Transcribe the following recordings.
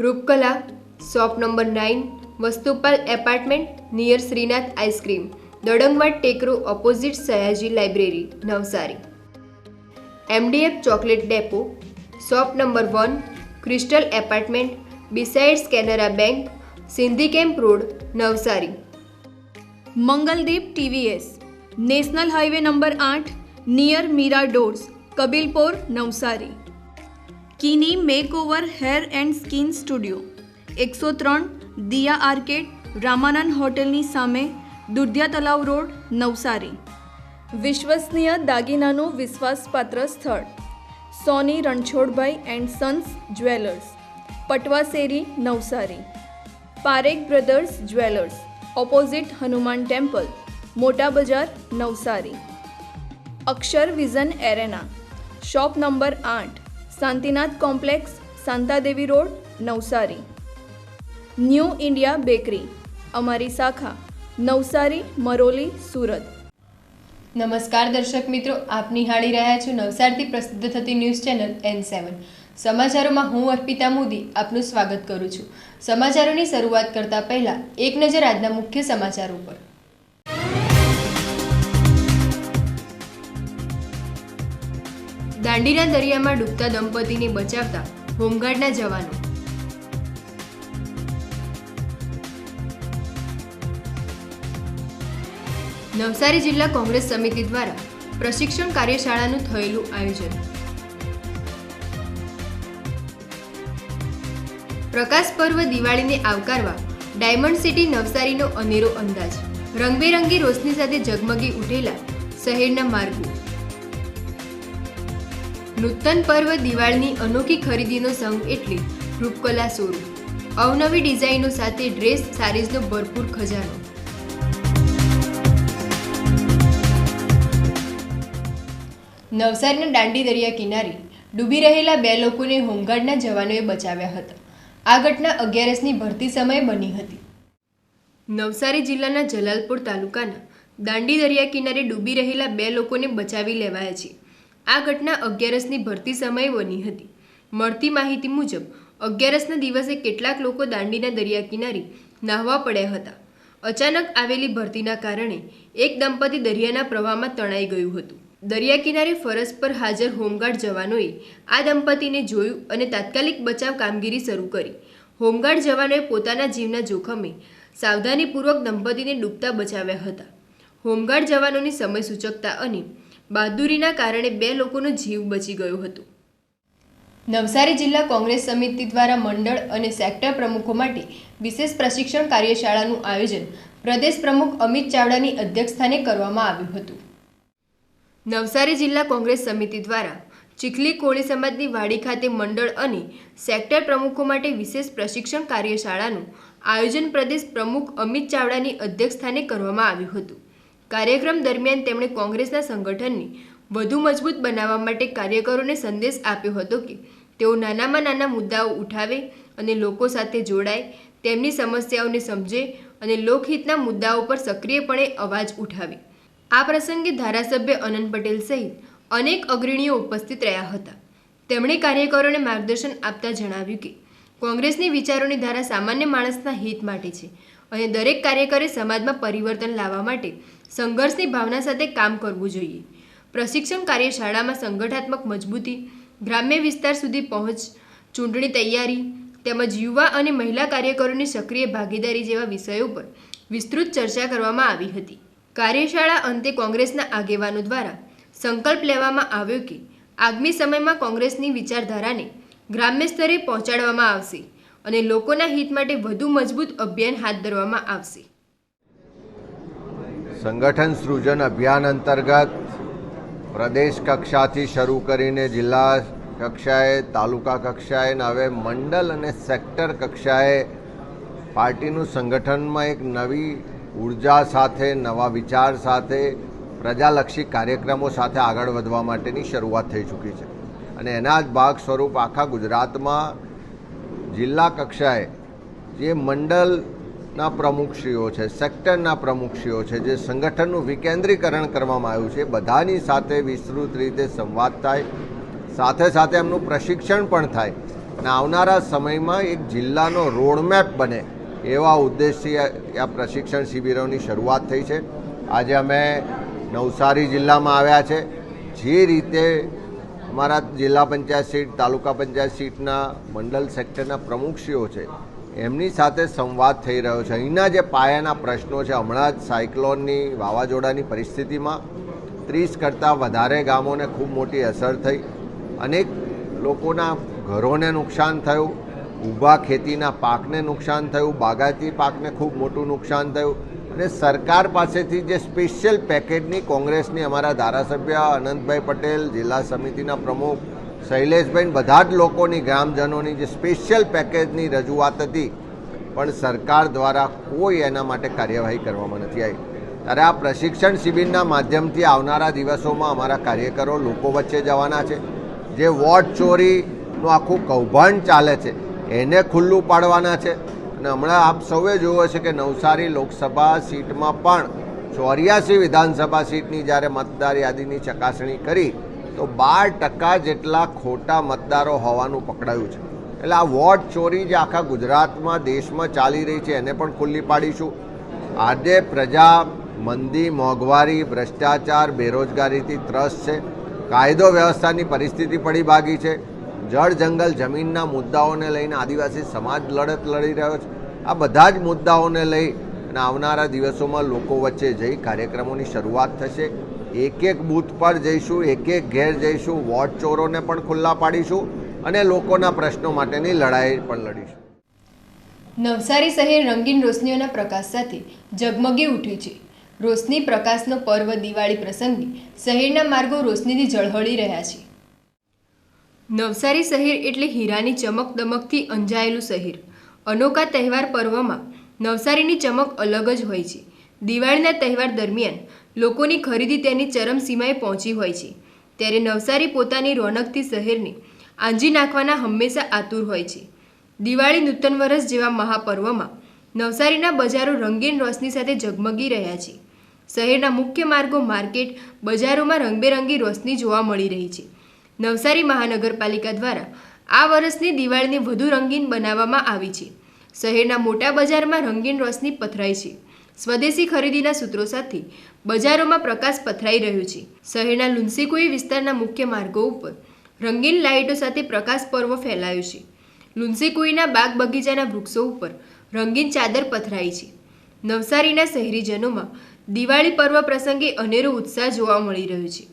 Rupkala, shop number 9, Vastupal apartment near Shrinath ice cream, Dadangwad Tekro opposite Sayaji library, Navsari. MDF chocolate depot, shop number 1, crystal apartment besides Canara bank, Sindhi camp road, Navsari. Mangaldeep TVS, national highway number 8, near Meera doors, Kabilpor, Navsari. Kini makeover hair and skin studio, 103 Diya arcade, Ramanand હોટેલની સામે, Dudhiya Talav road, Navsari. વિશ્વસનીય દાગીનાનું વિશ્વાસપાત્ર સ્થળ, Soni Ranchhodbhai and sons jewellers, Patwa Sheri, Navsari. Parekh brothers jewellers, opposite Hanuman temple, Mota Bazar, Navsari. Akshar vision arena, shop number 8, Shantinath complex, Shantadevi road, Navsari. New India bakery, અમારી શાખા, નવસારી, મરોલી, સુરત. નમસ્કાર દર્શક મિત્રો, આપ નિહાળી રહ્યા છો નવસારીથી પ્રસિદ્ધ થતી ન્યૂઝ ચેનલ N7. સમાચારોમાં હું અર્પિતા મોદી આપનું સ્વાગત કરું છું. સમાચારોની શરૂઆત કરતા પહેલા એક નજર આજના મુખ્ય સમાચારો પર. દાંડીના દરિયામાં ડૂબતા દંપતીને બચાવતા હોમગાર્ડના જવાનો. નવસારી જિલ્લા કોંગ્રેસ સમિતિ દ્વારા પ્રશિક્ષણ કાર્યશાળાનું થયેલું આયોજન. પ્રકાશ પર્વ દિવાળીને આવકારવા ડાયમંડ સિટી નવસારીનો અનેરો અંદાજ. રંગબેરંગી રોશની સાથે ઝગમગી ઉઠેલા શહેરના માર્ગો. નૂતન પર્વ દિવાળીની અનોખી ખરીદીનો સંગ એટલે રૂપકલા શોરૂમ. અવનવી ડિઝાઇનો સાથે ડ્રેસ સારીઝનો ભરપૂર ખજાનો. નવસારીના દાંડી દરિયા કિનારે ડૂબી રહેલા 2 લોકોને હોમગાર્ડના જવાનોએ બચાવ્યા હતા. આ ઘટના 11ની ભરતી સમયે બની હતી. નવસારી જિલ્લાના જલાલપોર તાલુકાના દાંડી દરિયા કિનારે ડૂબી રહેલા 2 લોકોને બચાવી લેવાયા છે. આ ઘટના 11ની ભરતી સમયે બની હતી. મળતી માહિતી મુજબ 11ના દિવસે કેટલાક લોકો દાંડીના દરિયા કિનારે નાહવા પડ્યા હતા. અચાનક આવેલી ભરતીના કારણે એક દંપતી દરિયાના પ્રવાહમાં તણાઈ ગયું હતું. દરિયા કિનારે ફરજ પર હાજર હોમગાર્ડ જવાનોએ આ દંપતીને જોયું અને તાત્કાલિક બચાવ કામગીરી શરૂ કરી. હોમગાર્ડ જવાનોએ પોતાના જીવના જોખમે સાવધાનીપૂર્વક દંપતીને ડૂબતા બચાવ્યા હતા. હોમગાર્ડ જવાનોની સમય સૂચકતા અને બહાદુરીના કારણે 2 લોકોનો જીવ બચી ગયો હતો. નવસારી જિલ્લા કોંગ્રેસ સમિતિ દ્વારા મંડળ અને સેક્ટર પ્રમુખો માટે વિશેષ પ્રશિક્ષણ કાર્યશાળાનું આયોજન પ્રદેશ પ્રમુખ અમિત ચાવડાની અધ્યક્ષસ્થાને કરવામાં આવ્યું હતું. નવસારી જિલ્લા કોંગ્રેસ સમિતિ દ્વારા ચીખલી કોળી સમાજની વાડી ખાતે મંડળ અને સેક્ટર પ્રમુખો માટે વિશેષ પ્રશિક્ષણ કાર્યશાળાનું આયોજન પ્રદેશ પ્રમુખ અમિત ચાવડાની અધ્યક્ષસ્થાને કરવામાં આવ્યું હતું. કાર્યક્રમ દરમિયાન તેમણે કોંગ્રેસના સંગઠનને વધુ મજબૂત બનાવવા માટે કાર્યકરોને સંદેશ આપ્યો હતો કે તેઓ નાનામાં નાના મુદ્દાઓ ઉઠાવે અને લોકો સાથે જોડાય, તેમની સમસ્યાઓને સમજે અને લોકહિતના મુદ્દાઓ પર સક્રિયપણે અવાજ ઉઠાવે. આ પ્રસંગે ધારાસભ્ય અનંત પટેલ સહિત અનેક અગ્રણીઓ ઉપસ્થિત રહ્યા હતા. તેમણે કાર્યકરોને માર્ગદર્શન આપતા જણાવ્યું કે કોંગ્રેસની વિચારોની ધારા સામાન્ય માણસના હિત માટે છે અને દરેક કાર્યકરે સમાજમાં પરિવર્તન લાવવા માટે સંઘર્ષની ભાવના સાથે કામ કરવું જોઈએ. પ્રશિક્ષણ કાર્યશાળામાં સંગઠનાત્મક મજબૂતી, ગ્રામ્ય વિસ્તાર સુધી પહોંચ, ચૂંટણી તૈયારી તેમજ યુવા અને મહિલા કાર્યકરોની સક્રિય ભાગીદારી જેવા વિષયો પર વિસ્તૃત ચર્ચા કરવામાં આવી હતી. કાર્યશાળા અંતે કોંગ્રેસના આગેવાનો દ્વારા સંકલ્પ લેવામાં આવ્યો કે આગામી સમયમાં કોંગ્રેસની વિચારધારાને ગ્રામ્ય સ્તરે પહોંચાડવામાં આવશે અને લોકોના હિત માટે વધુ મજબૂત અભિયાન હાથ ધરવામાં આવશે. સંગઠન સૃજન અભિયાન અંતર્ગત પ્રદેશ કક્ષાથી શરૂ કરીને જિલ્લા કક્ષાએ, તાલુકા કક્ષાએ અને હવે મંડળ અને સેક્ટર કક્ષાએ પાર્ટીનું સંગઠનમાં એક નવી ઉર્જા સાથે, નવા વિચાર સાથે, પ્રજાલક્ષી કાર્યક્રમો સાથે આગળ વધવા માટેની શરૂઆત થઈ ચૂકી છે અને એના જ ભાગ સ્વરૂપ આખા ગુજરાતમાં જિલ્લા કક્ષાએ જે મંડળના પ્રમુખશ્રીઓ છે, સેક્ટરના પ્રમુખશ્રીઓ છે, જે સંગઠનનું વિકેન્દ્રીકરણ કરવામાં આવ્યું છે, બધાની સાથે વિસ્તૃત રીતે સંવાદ થાય, સાથે સાથે એમનું પ્રશિક્ષણ પણ થાય અને આવનારા સમયમાં એક જિલ્લાનો રોડમેપ બને એવા ઉદ્દેશથી આ પ્રશિક્ષણ શિબિરોની શરૂઆત થઈ છે. આજે અમે નવસારી જિલ્લામાં આવ્યા છે. જે રીતે અમારા જિલ્લા પંચાયત સીટ, તાલુકા પંચાયત સીટના મંડળ સેક્ટરના પ્રમુખશ્રીઓ છે, એમની સાથે સંવાદ થઈ રહ્યો છે. અહીંના જે પાયાના પ્રશ્નો છે, હમણાં જ સાયક્લોનની, વાવાઝોડાની પરિસ્થિતિમાં 30 કરતાં વધારે ગામોને ખૂબ મોટી અસર થઈ. અનેક લોકોના ઘરોને નુકસાન થયું, ઊભા ખેતીના પાકને નુકસાન થયું, બાગાયતી પાકને ખૂબ મોટું નુકસાન થયું. અને સરકાર પાસેથી જે સ્પેશિયલ પેકેજની કોંગ્રેસની અમારા ધારાસભ્ય અનંતભાઈ પટેલ, જિલ્લા સમિતિના પ્રમુખ શૈલેષભાઈ, બધા જ લોકોની, ગ્રામજનોની જે સ્પેશિયલ પેકેજની રજૂઆત હતી, પણ સરકાર દ્વારા કોઈ એના માટે કાર્યવાહી કરવામાં નથી આવી. ત્યારે આ પ્રશિક્ષણ શિબિરના માધ્યમથી આવનારા દિવસોમાં અમારા કાર્યકરો લોકો વચ્ચે જવાના છે. જે વોટ ચોરીનું આખું કૌભાંડ ચાલે છે એને ખુલ્લું પાડવાના છે. અને હમણાં આપ સૌએ જોયું હશે કે નવસારી લોકસભા સીટમાં પણ 84 વિધાનસભા સીટની જ્યારે મતદાર યાદીની ચકાસણી કરી તો 12% જેટલા ખોટા મતદારો હોવાનું પકડાયું છે. એટલે આ વોટ ચોરી જે આખા ગુજરાતમાં, દેશમાં ચાલી રહી છે એને પણ ખુલ્લી પાડીશું. આજે પ્રજા મંદી, મોંઘવારી, ભ્રષ્ટાચાર, બેરોજગારીથી ત્રસ્ત છે. કાયદો વ્યવસ્થાની પરિસ્થિતિ પડી ભાગી છે. જળ જંગલ જમીનના મુદ્દાઓને લઈને આદિવાસી સમાજ લડત લડી રહ્યો છે. આ બધા જ મુદ્દાઓને લઈ અને આવનારા દિવસોમાં લોકો વચ્ચે જઈ કાર્યક્રમોની શરૂઆત થશે. એક બૂથ પર જઈશું, એક ઘેર જઈશું, વોટ ચોરોને પણ ખુલ્લા પાડીશું અને લોકોના પ્રશ્નો માટેની લડાઈ પણ લડીશું. નવસારી શહેર રંગીન રોશનીઓના પ્રકાશ સાથે ઝગમગી ઉઠ્યું છે. રોશની પ્રકાશનો પર્વ દિવાળી પ્રસંગે શહેરના માર્ગો રોશનીથી ઝળહળી રહ્યા છે. નવસારી શહેર એટલે હીરાની ચમક દમકથી અંજાયેલું શહેર. અનોખા તહેવાર પર્વમાં નવસારીની ચમક અલગ જ હોય છે. દિવાળીના તહેવાર દરમિયાન લોકોની ખરીદી તેની ચરમસીમાએ પહોંચી હોય છે. ત્યારે નવસારી પોતાની રોનકથી શહેરને આંજી નાખવાના હંમેશા આતુર હોય છે. દિવાળી, નૂતન વર્ષ જેવા મહાપર્વમાં નવસારીના બજારો રંગીન રોશની સાથે ઝગમગી રહ્યા છે. શહેરના મુખ્ય માર્ગો, માર્કેટ, બજારોમાં રંગબેરંગી રોશની જોવા મળી રહી છે. નવસારી મહાનગરપાલિકા દ્વારા આ વર્ષની દિવાળીને વધુ રંગીન બનાવવામાં આવી છે. શહેરના મોટા બજારમાં રંગીન રોશની પથરાઈ છે. સ્વદેશી ખરીદીના સૂત્રો સાથે બજારોમાં પ્રકાશ પથરાઈ રહ્યો છે. શહેરના લુન્સીકુઈ વિસ્તારના મુખ્ય માર્ગો ઉપર રંગીન લાઇટો સાથે પ્રકાશ પર્વ ફેલાયો છે. લુન્સીકુઈના બાગ બગીચાના વૃક્ષો ઉપર રંગીન ચાદર પથરાઈ છે. નવસારીના શહેરીજનોમાં દિવાળી પર્વ પ્રસંગે અનેરો ઉત્સાહ જોવા મળી રહ્યો છે.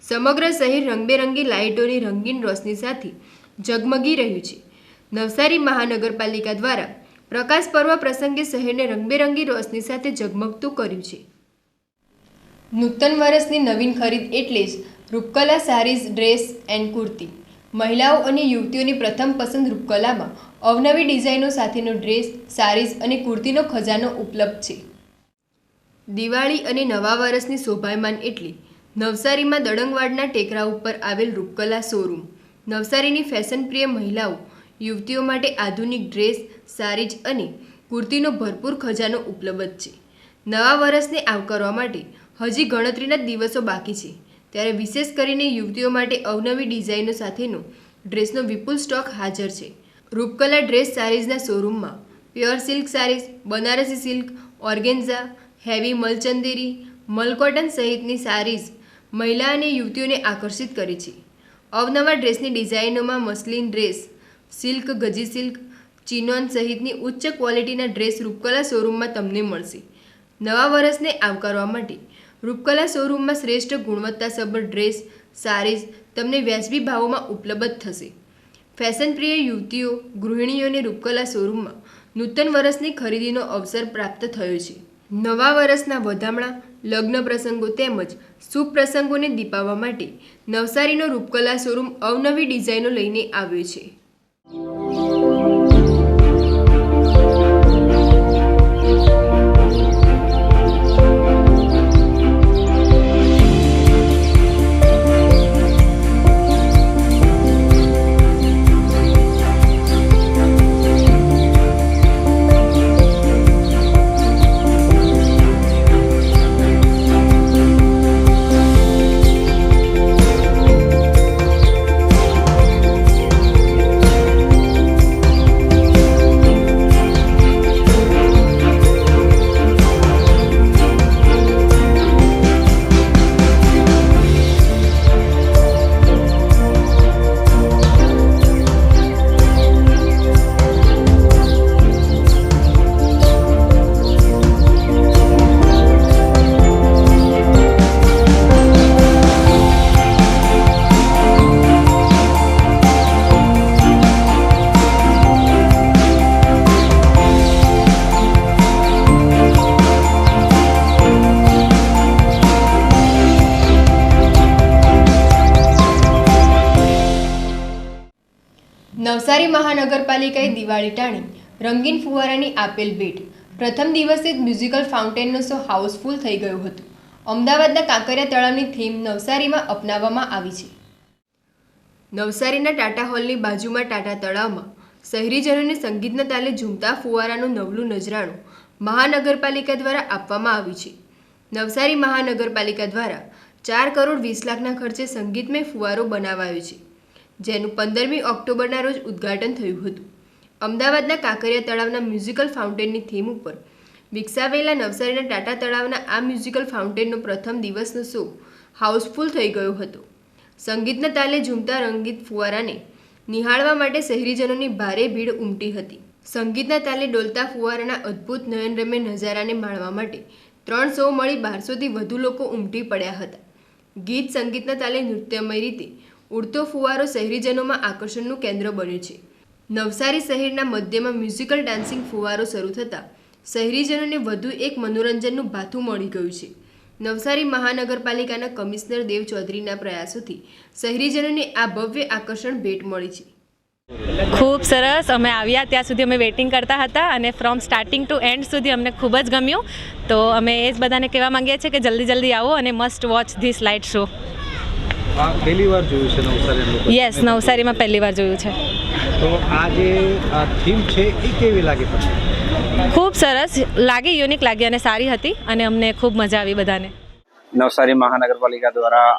સમગ્ર શહેર રંગબેરંગી લાઇટોની રંગીન રોશની સાથે ઝગમગી રહ્યું છે. નવસારી મહાનગરપાલિકા દ્વારા પ્રકાશ પર્વ પ્રસંગે શહેરને રંગબેરંગી રોશની સાથે ઝગમગતું કર્યું છે. નૂતન વર્ષની નવીન ખરીદ એટલે જ રૂપકલા સારીઝ, ડ્રેસ એન્ડ કુર્તી. મહિલાઓ અને યુવતીઓની પ્રથમ પસંદ રૂપકલામાં અવનવી ડિઝાઇનો સાથેનો ડ્રેસ, સારીઝ અને કુર્તીનો ખજાનો ઉપલબ્ધ છે. દિવાળી અને નવા વર્ષની શોભાયમાન એટલે નવસારીમાં દડંગવાડના ટેકરા ઉપર આવેલ રૂપકલા શોરૂમ. નવસારીની ફેશનપ્રિય મહિલાઓ, યુવતીઓ માટે આધુનિક ડ્રેસ, સારીઝ અને કુર્તીનો ભરપૂર ખજાનો ઉપલબ્ધ છે. નવા વર્ષને આવકારવા માટે હજી ગણતરીના દિવસો બાકી છે. ત્યારે વિશેષ કરીને યુવતીઓ માટે અવનવી ડિઝાઇનો સાથેનો ડ્રેસનો વિપુલ સ્ટોક હાજર છે. રૂપકલા ડ્રેસ સારીઝના શોરૂમમાં pure silk saris, Banarasi silk, organza, heavy મલચંદેરી, મલકોટન સહિતની સારીઝ મહિલા અને યુવતીઓને આકર્ષિત કરે છે. અવનવા ડ્રેસની ડિઝાઇનોમાં muslin dress, silk, gaji silk, chinon સહિતની ઉચ્ચ ક્વોલિટીના ડ્રેસ રૂપકલા શોરૂમમાં તમને મળશે. નવા વર્ષને આવકારવા માટે રૂપકલા શોરૂમમાં શ્રેષ્ઠ ગુણવત્તાસભર ડ્રેસ, સારીઝ તમને વ્યાજબી ભાવોમાં ઉપલબ્ધ થશે. ફેશનપ્રિય યુવતીઓ, ગૃહિણીઓને રૂપકલા શોરૂમમાં નૂતન વર્ષની ખરીદીનો અવસર પ્રાપ્ત થયો છે. નવા વર્ષના વધામણા, લગ્ન પ્રસંગો તેમજ શુભ પ્રસંગોને દીપાવવા માટે નવસારીનો રૂપકલા શોરૂમ અવનવી ડિઝાઇનો લઈને આવ્યો છે. મહાનગરપાલિકાએ દિવાળી ટાણી રંગીન ફુવારાની આપેલ ભેટ. પ્રથમ દિવસે જ મ્યુઝિકલ ફાઉન્ટેનનો શો હાઉસફુલ થઈ ગયો હતો. અમદાવાદના કાંકરિયા તળાવની થીમ નવસારીમાં અપનાવવામાં આવી છે. નવસારીના ટાટા હોલની બાજુમાં ટાટા તળાવમાં શહેરીજનોને સંગીતના તાલે ઝૂમતા ફુવારાનું નવલું નજરાણું મહાનગરપાલિકા દ્વારા આપવામાં આવ્યું છે. નવસારી મહાનગરપાલિકા દ્વારા 4 કરોડ 20 લાખના ખર્ચે સંગીતમય ફુવારો બનાવાયો છે, જેનું 15મી ઓક્ટોબરના રોજ ઉદ્ઘાટન થયું હતું. અમદાવાદના કાંકરિયા તળાવના મ્યુઝિકલ ફાઉન્ટેનની થીમ ઉપર વિકસાવેલા નવસારીના ટાટા તળાવના આ મ્યુઝિકલ ફાઉન્ટેનનો પ્રથમ દિવસનો શો હાઉસફુલ થઈ ગયો હતો. સંગીતના તાલે ઝૂમતા રંગીત ફુવારાને નિહાળવા માટે શહેરીજનોની ભારે ભીડ ઉમટી હતી. સંગીતના તાલે ડોલતા ફુવારાના અદ્ભુત નયનરમ્ય નજારાને માણવા માટે 3 શો મળી 1200થી વધુ લોકો ઉમટી પડ્યા હતા. ગીત સંગીતના તાલે નૃત્યમય રીતે ઉડતો ફુવારો શહેરીજનોમાં આકર્ષણનું કેન્દ્ર બન્યો છે. નવસારી શહેરના મધ્યમાં મ્યુઝિકલ ડાન્સિંગ ફુવારો શરૂ થતાં શહેરીજનોને વધુ એક મનોરંજનનું ભાથું મળી ગયું છે. નવસારી મહાનગરપાલિકાના કમિશનર દેવ ચૌધરીના પ્રયાસોથી શહેરીજનોને આ ભવ્ય આકર્ષણ ભેટ મળી છે. ખૂબ સરસ. અમે આવ્યા ત્યાં સુધી અમે વેઇટિંગ કરતા હતા અને ફ્રોમ સ્ટાર્ટિંગ ટુ એન્ડ સુધી અમને ખૂબ જ ગમ્યું. તો અમે એ જ બધાને કહેવા માંગીએ છીએ કે જલ્દી આવો અને must watch this light show. પહેલી વાર જોયું છે નવસારી? યસ, નવસારીમાં પહેલી વાર જોયું છે. તો આ જે થીમ છે એ કેવી લાગી પછી? ખૂબ સરસ લાગી, યુનિક લાગી અને સારી હતી અને અમને ખૂબ મજા આવી બધાને. નવસારી મહાનગરપાલિકા દ્વારા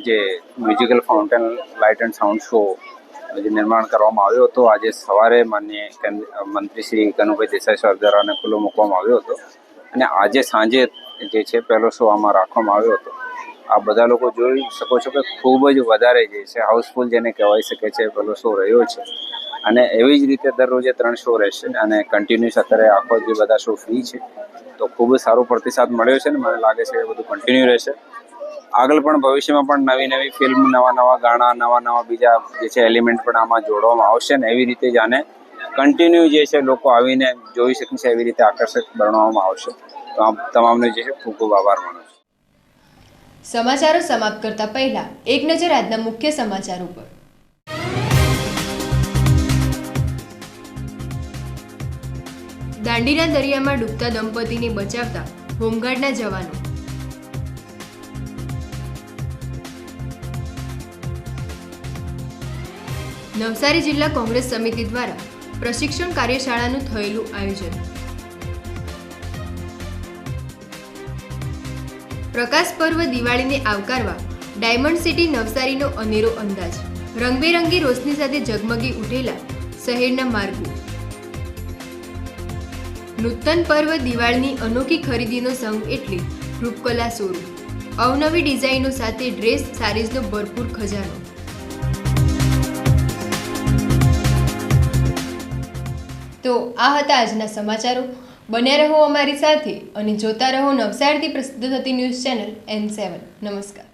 જે musical fountain light and sound show જે નિર્માણ કરવામાં આવ્યો હતો, આજે સવારે માનનીય મંત્રી શ્રી કનુભાઈ દેસાઈ સર દ્વારા ખુલ્લો મૂકવામાં આવ્યો હતો અને આજે સાંજે જે છે પહેલો શો આમાં રાખવામાં આવ્યો હતો. આ બધા લોકો જોઈ શકો છો કે ખૂબ જ વધારે જે છે હાઉસફુલ જેને કહેવાય શકે છે પહેલો શો રહ્યો છે અને એવી જ રીતે દરરોજે 3 શો રહેશે અને કન્ટિન્યુઅસ અત્યારે આખો જે બધા શો ફ્રી છે. તો ખૂબ જ સારો પ્રતિસાદ મળ્યો છે ને મને લાગે છે કે બધું કન્ટિન્યુ રહેશે. આગળ પણ ભવિષ્યમાં પણ નવી ફિલ્મ, નવા ગાણા, નવા બીજા જે છે એલિમેન્ટ પણ આમાં જોડવામાં આવશે ને એવી રીતે જ આને કન્ટિન્યુ જે છે લોકો આવીને જોઈ શકે છે એવી રીતે આકર્ષક બનાવવામાં આવશે. તો આ તમામને જે છે ખૂબ ખૂબ આભાર માનું છું. સમાચારો સમાપ્ત કરતા પહેલા એક નજર આજના મુખ્ય સમાચાર ઉપર. દાંડીના દરિયામાં ડૂબતા દંપતીને બચાવતા હોમગાર્ડના જવાનો. નવસારી જિલ્લા કોંગ્રેસ સમિતિ દ્વારા પ્રશિક્ષણ કાર્યશાળાનું થયેલું આયોજન. પ્રકાશ પર્વ દિવાળીને આવકારવા ડાયમંડ સિટી નવસારીનો અનેરો અંદાજ. રંગબેરંગી રોશની સાથે ઝગમગી ઉઠેલા શહેરના માર્ગો. નૂતન પર્વ દિવાળીની અનોખી ખરીદીનો સંગ એટલે રૂપકલા શોરૂમ. અવનવી ડિઝાઇનો સાથે ડ્રેસ સારીઝનો ભરપૂર ખજાનો. તો આ હતા આજના સમાચારો. બન્યા રહો અમારી સાથે અને જોતા રહો નવસારીથી પ્રસિદ્ધ થતી ન્યૂઝ ચેનલ N7. નમસ્કાર.